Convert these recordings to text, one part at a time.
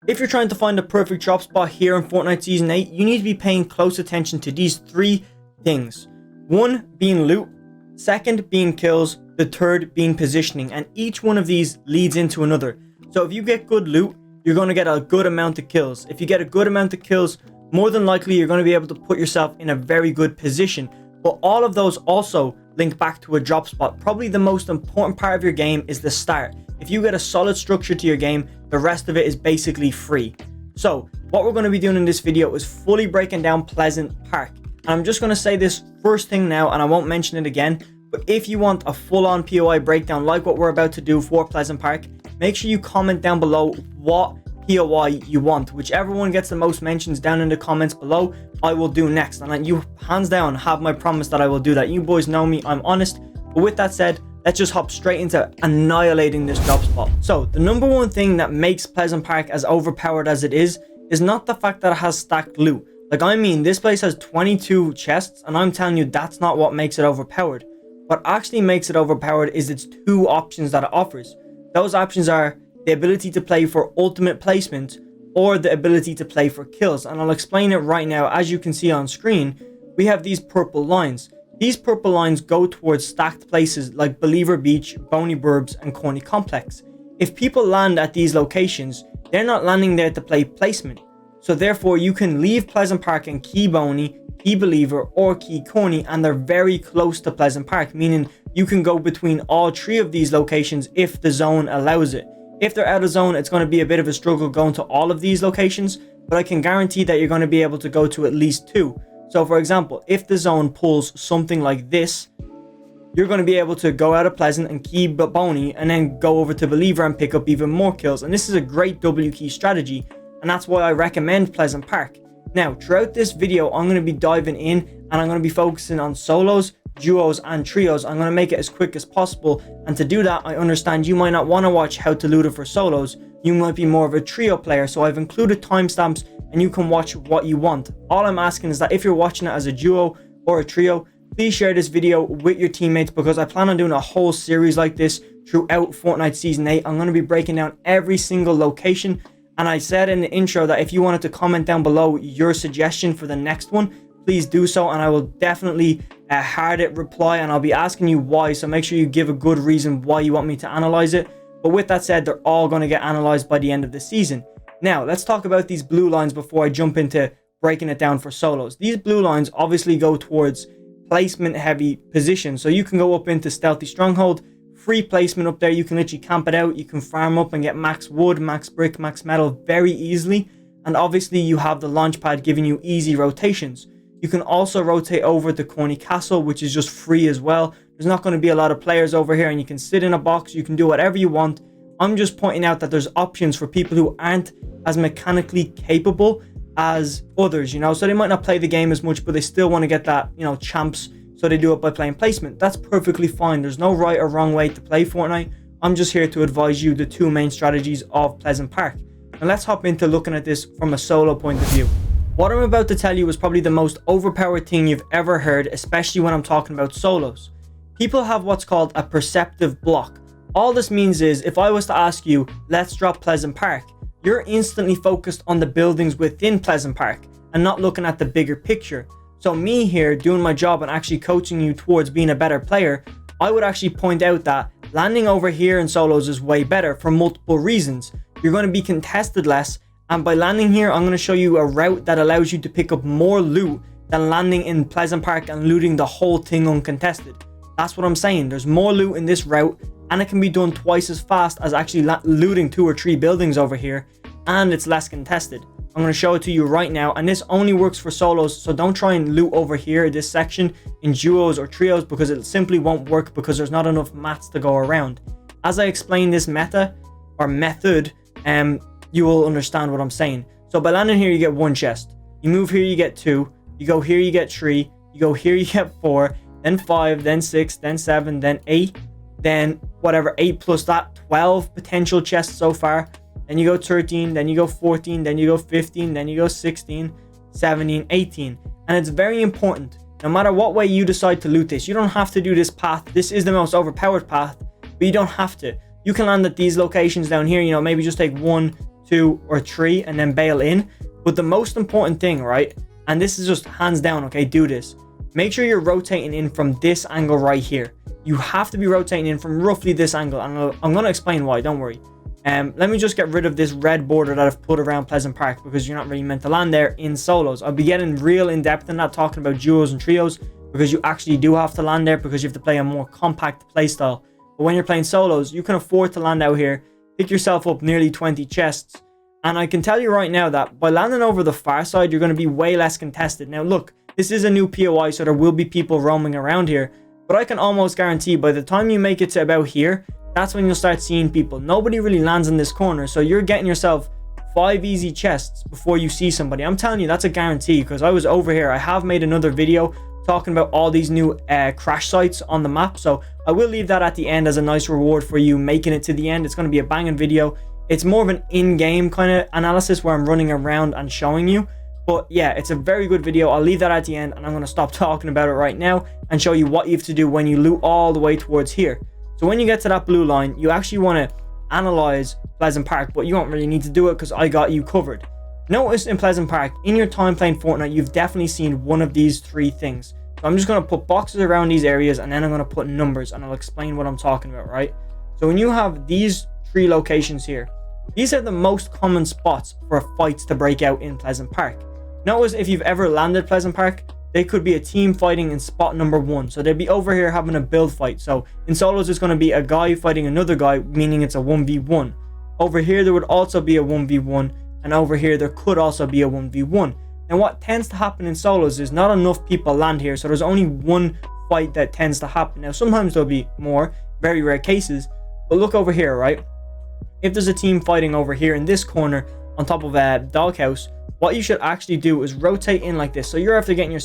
If you're trying to find the perfect drop spot here in Fortnite Season 8, you need to be paying close attention to these 3 things. 1 being loot, 2nd being kills, the 3rd being positioning, and each one of these leads into another. So if you get good loot, you're going to get a good amount of kills. If you get a good amount of kills, more than likely you're going to be able to put yourself in a very good position. But all of those also link back to a drop spot. Probably the most important part of your game is the start. If you get a solid structure to your game, the rest of it is basically free. So what we're going to be doing in this video is fully breaking down Pleasant Park. And I'm just going to say this first thing now, and I won't mention it again. But if you want a full-on POI breakdown like what we're about to do for Pleasant Park, make sure you comment down below what POI you want. Whichever one gets the most mentions down in the comments below, I will do next. And you hands down have my promise that I will do that. You boys know me, I'm honest. But with that said, let's just hop straight into annihilating this drop spot. So the number one thing that makes Pleasant Park as overpowered as it is not the fact that it has stacked loot. Like, I mean, this place has 22 chests, and I'm telling you that's not what makes it overpowered. What actually makes it overpowered is its 2 options that it offers. Those options are the ability to play for ultimate placement or the ability to play for kills. And I'll explain it right now. As you can see on screen, we have these purple lines. These purple lines go towards stacked places like Believer Beach, Boney Burbs, and Corny Complex. If people land at these locations, they're not landing there to play placement. So therefore, you can leave Pleasant Park and key Boney, key Believer, or key Corny, and they're very close to Pleasant Park, meaning you can go between all 3 of these locations if the zone allows it. If they're out of zone, it's going to be a bit of a struggle going to all of these locations, but I can guarantee that you're going to be able to go to at least 2. So for example, if the zone pulls something like this, you're going to be able to go out of Pleasant and key Boney and then go over to Believer and pick up even more kills. And this is a great W key strategy, and that's why I recommend Pleasant Park. Now, throughout this video, I'm going to be diving in and I'm going to be focusing on solos, duos, and trios. I'm going to make it as quick as possible, and to do that, I understand you might not want to watch how to loot it for solos. You might be more of a trio player, so I've included timestamps and you can watch what you want. All I'm asking is that if you're watching it as a duo or a trio, please share this video with your teammates, because I plan on doing a whole series like this throughout Fortnite Season 8. I'm going to be breaking down every single location, and I said in the intro that if you wanted to comment down below your suggestion for the next one, please do so, and I will definitely hard it reply, and I'll be asking you why, so make sure you give a good reason why you want me to analyze it. But with that said, they're all going to get analyzed by the end of the season. Now, let's talk about these blue lines before I jump into breaking it down for solos. These blue lines obviously go towards placement heavy positions, so you can go up into Stealthy Stronghold, free placement up there. You can literally camp it out, you can farm up and get max wood, max brick, max metal very easily, and obviously you have the launch pad giving you easy rotations. You can also rotate over to Corny Castle, which is just free as well. There's not going to be a lot of players over here, and you can sit in a box, you can do whatever you want. I'm just pointing out that there's options for people who aren't as mechanically capable as others, you know, so they might not play the game as much, but they still want to get that, you know, champs, so they do it by playing placement. That's perfectly fine. There's no right or wrong way to play Fortnite. I'm just here to advise you the 2 main strategies of Pleasant Park. Now let's hop into looking at this from a solo point of view. What I'm about to tell you is probably the most overpowered thing you've ever heard, especially when I'm talking about solos. People have what's called a perceptive block. All this means is, if I was to ask you, let's drop Pleasant Park, you're instantly focused on the buildings within Pleasant Park and not looking at the bigger picture. So me here doing my job and actually coaching you towards being a better player, I would actually point out that landing over here in solos is way better for multiple reasons. You're going to be contested less, and by landing here, I'm going to show you a route that allows you to pick up more loot than landing in Pleasant Park and looting the whole thing uncontested. That's what I'm saying. There's more loot in this route, and it can be done twice as fast as actually looting 2 or 3 buildings over here, and it's less contested. I'm going to show it to you right now, and this only works for solos, so don't try and loot over here, this section, in duos or trios, because it simply won't work because there's not enough mats to go around. As I explain this method, you will understand what I'm saying. So by landing here, you get 1 chest. You move here, you get 2. You go here, you get 3. You go here, you get 4. Then 5, then 6, then 7, then 8. Then whatever, 8 plus that, 12 potential chests so far. Then you go 13, then you go 14, then you go 15, then you go 16, 17, 18. And it's very important, no matter what way you decide to loot this, you don't have to do this path. This is the most overpowered path, but you don't have to. You can land at these locations down here, you know, maybe just take 1, 2, or 3 and then bail in. But the most important thing, right, and this is just hands down, okay, do this. Make sure you're rotating in from this angle right here. You have to be rotating in from roughly this angle, and I'm going to explain why, don't worry. Let me just get rid of this red border that I've put around Pleasant Park, because you're not really meant to land there in solos. I'll be getting real in depth in that, talking about duos and trios, because you actually do have to land there because you have to play a more compact playstyle. But when you're playing solos, you can afford to land out here, pick yourself up nearly 20 chests, and I can tell you right now that by landing over the far side, you're going to be way less contested. Now look, this is a new POI, so there will be people roaming around here, but I can almost guarantee by the time you make it to about here, that's when you'll start seeing people. Nobody really lands in this corner, so you're getting yourself 5 easy chests before you see somebody. I'm telling you, that's a guarantee, because I was over here. I have made another video talking about all these new crash sites on the map, so I will leave that at the end as a nice reward for you making it to the end. It's going to be a banging video. It's more of an in-game kind of analysis where I'm running around and showing you. But yeah, it's a very good video. I'll leave that at the end, and I'm going to stop talking about it right now and show you what you have to do when you loot all the way towards here. So when you get to that blue line, you actually want to analyze Pleasant Park, but you don't really need to do it because I got you covered. Notice in Pleasant Park, in your time playing Fortnite, you've definitely seen one of these 3 things. So I'm just going to put boxes around these areas, and then I'm going to put numbers, and I'll explain what I'm talking about, right? So when you have these 3 locations here, these are the most common spots for fights to break out in Pleasant Park. Notice if you've ever landed Pleasant Park, they could be a team fighting in spot number 1. So they'd be over here having a build fight. So in solos, there's going to be a guy fighting another guy, meaning it's a 1v1. Over here, there would also be a 1v1. And over here, there could also be a 1v1. And what tends to happen in solos is not enough people land here. So there's only one fight that tends to happen. Now, sometimes there'll be more, very rare cases. But look over here, right? If there's a team fighting over here in this corner on top of a doghouse, what you should actually do is rotate in like this. So you're after getting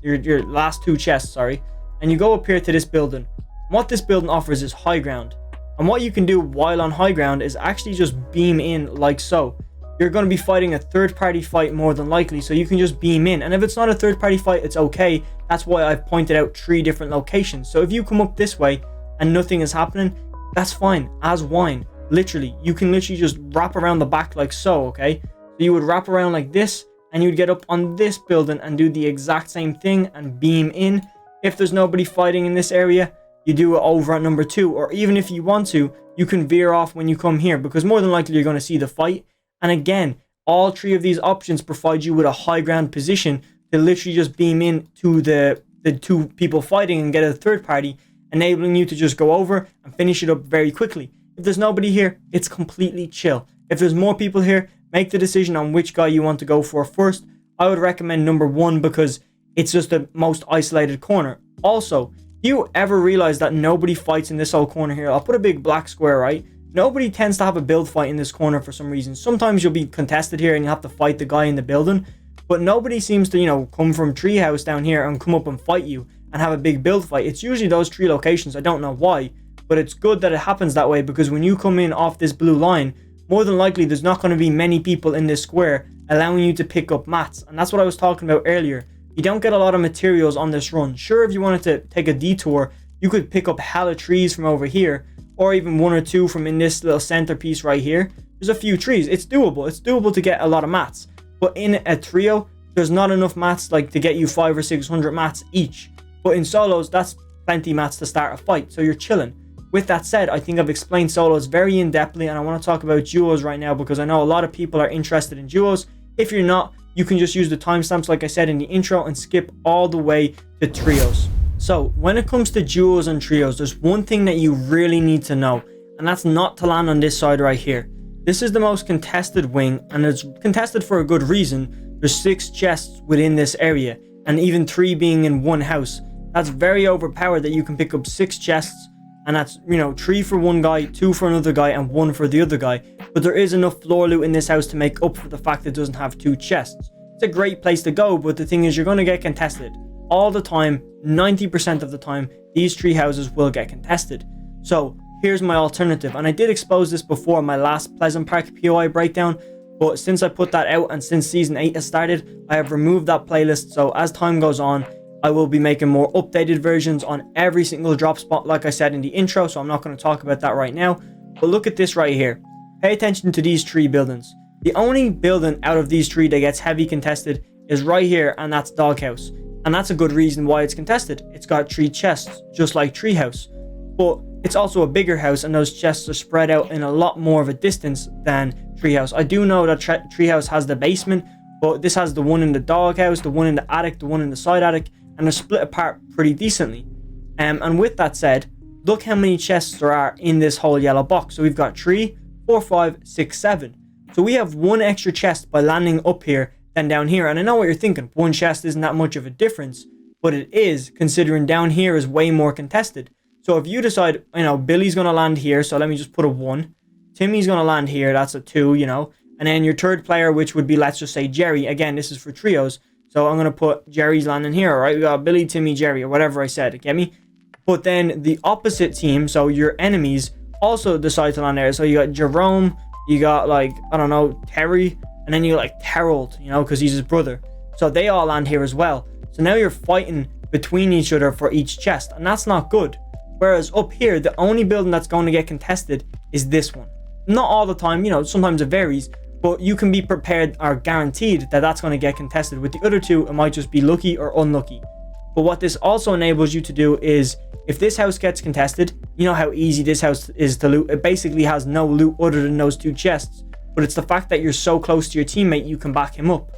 your last 2 chests, sorry, and you go up here to this building. What this building offers is high ground, and what you can do while on high ground is actually just beam in like so. You're going to be fighting a third-party fight more than likely, so you can just beam in. And if it's not a third-party fight, it's okay. That's why I've pointed out 3 different locations. So if you come up this way and nothing is happening, that's fine, as wine. Literally, you can literally just wrap around the back like so, okay? So you would wrap around like this, and you'd get up on this building and do the exact same thing and beam in. If there's nobody fighting in this area, you do it over at number 2, or even if you want to, you can veer off when you come here, because more than likely you're going to see the fight. And again, all 3 of these options provide you with a high ground position to literally just beam in to the 2 people fighting and get a third party, enabling you to just go over and finish it up very quickly. If there's nobody here, it's completely chill. If there's more people here, make the decision on which guy you want to go for first. I would recommend number 1 because it's just the most isolated corner. Also, do you ever realize that nobody fights in this whole corner here? I'll put a big black square, right? Nobody tends to have a build fight in this corner for some reason. Sometimes you'll be contested here and you have to fight the guy in the building, but nobody seems to, come from treehouse down here and come up and fight you and have a big build fight. It's usually those 3 locations. I don't know why, but it's good that it happens that way, because when you come in off this blue line, more than likely there's not going to be many people in this square allowing you to pick up mats. And that's what I was talking about earlier. You don't get a lot of materials on this run. Sure, if you wanted to take a detour, you could pick up hella trees from over here, or even 1 or 2 from in this little centerpiece right here. There's a few trees. It's doable. It's doable to get a lot of mats. But in a trio, there's not enough mats like to get you 500 or 600 mats each. But in solos, that's plenty mats to start a fight. So you're chilling. With that said, I think I've explained solos very in-depthly, and I want to talk about duos right now because I know a lot of people are interested in duos. If you're not, you can just use the timestamps like I said in the intro and skip all the way to trios. So when it comes to duos and trios, there's one thing that you really need to know, and that's not to land on this side right here. This is the most contested wing, and it's contested for a good reason. There's 6 chests within this area, and even 3 being in one house. That's very overpowered that you can pick up 6 chests, and that's, 3 for one guy, 2 for another guy, and 1 for the other guy. But there is enough floor loot in this house to make up for the fact that it doesn't have 2 chests. It's a great place to go, but the thing is, you're going to get contested. All the time, 90% of the time, these 3 houses will get contested. So, here's my alternative. And I did expose this before my last Pleasant Park POI breakdown, but since I put that out and since Season 8 has started, I have removed that playlist. So, as time goes on, I will be making more updated versions on every single drop spot, like I said in the intro, so I'm not going to talk about that right now. But look at this right here. pay attention to these 3 buildings. The only building out of these 3 that gets heavy contested is right here, and that's Doghouse. And that's a good reason why it's contested. It's got 3 chests, just like Treehouse. But it's also a bigger house, and those chests are spread out in a lot more of a distance than Treehouse. I do know that Treehouse has the basement, but this has the one in the Doghouse, the one in the attic, the one in the side attic, and they're split apart pretty decently. And with that said, look how many chests there are in this whole yellow box. So we've got 3, 4, 5, 6, 7. So we have 1 extra chest by landing up here than down here. And I know what you're thinking, 1 chest isn't that much of a difference, but it is, considering down here is way more contested. So if you decide, Billy's going to land here, so let me just put a 1. Timmy's going to land here, that's a 2, And then your third player, which would be, let's just say Jerry. Again, this is for trios. So I'm going to put Jerry's landing here, all right? We got Billy, Timmy, Jerry, or whatever I said, get me? But then the opposite team, so your enemies, also decide to land there. So you got Jerome, you got Terry, and then you got Harold, because he's his brother. So they all land here as well. So now you're fighting between each other for each chest, and that's not good. Whereas up here, the only building that's going to get contested is this one. Not all the time, sometimes it varies, but you can be prepared or guaranteed that that's going to get contested. With the other 2, it might just be lucky or unlucky. But what this also enables you to do is, if this house gets contested, you know how easy this house is to loot. It basically has no loot other than those 2 chests. But it's the fact that you're so close to your teammate, you can back him up.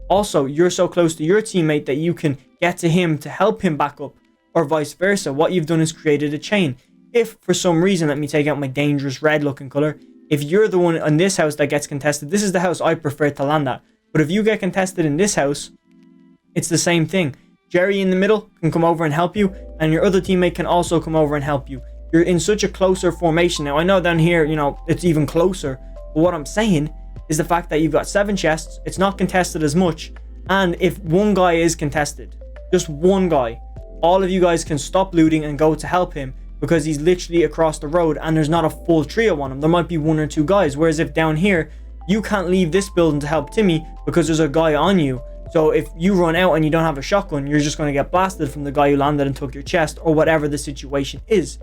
Also, you're so close to your teammate that you can get to him to help him back up, or vice versa. What you've done is created a chain. If for some reason, let me take out my dangerous red looking color. If you're the one in this house that gets contested, this is the house I prefer to land at. But if you get contested in this house, it's the same thing. Jerry in the middle can come over and help you, and your other teammate can also come over and help you. You're in such a closer formation. Now, I know down here, it's even closer. But what I'm saying is the fact that you've got 7 chests, it's not contested as much. And if one guy is contested, just one guy, all of you guys can stop looting and go to help him, because he's literally across the road and there's not a full trio on him. There might be 1 or 2 guys. Whereas if down here, you can't leave this building to help Timmy because there's a guy on you. So if you run out and you don't have a shotgun, you're just going to get blasted from the guy who landed and took your chest, or whatever the situation is.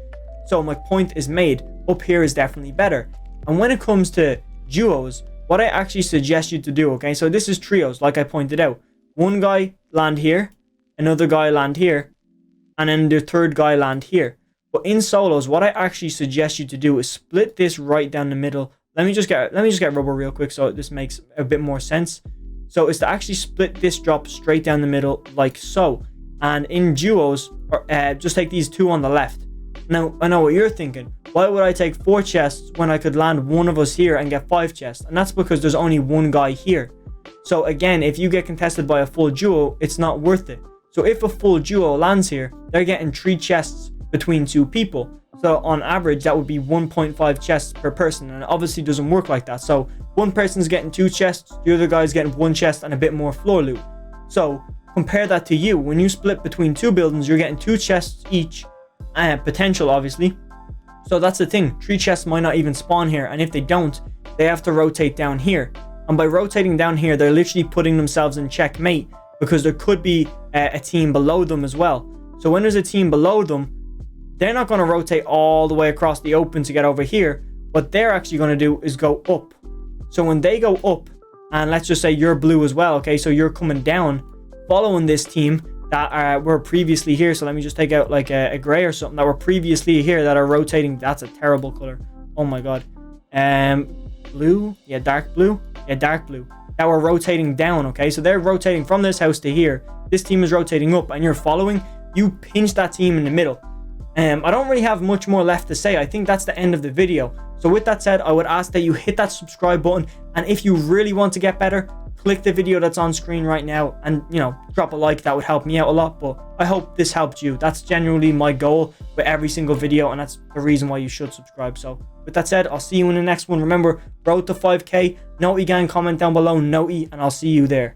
So my point is made. Up here is definitely better. And when it comes to duos, what I actually suggest you to do, okay? So this is trios, like I pointed out. 1 guy land here, another guy land here, and then the third guy land here. But in solos, what I actually suggest you to do is split this right down the middle. Let me just get rubber real quick so this makes a bit more sense. So it's to actually split this drop straight down the middle like so. And in duos, just take these 2 on the left. Now, I know what you're thinking. Why would I take 4 chests when I could land one of us here and get 5 chests? And that's because there's only 1 guy here. So again, if you get contested by a full duo, it's not worth it. So if a full duo lands here, they're getting 3 chests between 2 people. So on average, that would be 1.5 chests per person, and it obviously doesn't work like that. So one person's getting 2 chests, the other guy's getting 1 chest and a bit more floor loot. So compare that to you. When you split between 2 buildings, you're getting 2 chests each, potential obviously. So that's the thing, 3 chests might not even spawn here, and if they don't, they have to rotate down here. And by rotating down here, they're literally putting themselves in checkmate, because there could be a team below them as well. So when there's a team below them, they're not going to rotate all the way across the open to get over here. What they're actually going to do is go up. So when they go up, and let's just say you're blue as well, okay, so you're coming down, following this team that were previously here. So let me just take out like a gray or something that were previously here that are rotating. That's a terrible color. Oh my god. Blue? Yeah, dark blue. Yeah, dark blue. That were rotating down, okay? So they're rotating from this house to here. This team is rotating up, and you're following. You pinch that team in the middle. I don't really have much more left to say. I think that's the end of the video. So with that said, I would ask that you hit that subscribe button. And if you really want to get better, click the video that's on screen right now. And, drop a like. That would help me out a lot. But I hope this helped you. That's generally my goal with every single video. And that's the reason why you should subscribe. So with that said, I'll see you in the next one. Remember, road to 5K. Noty gang, comment down below. Noty. And I'll see you there.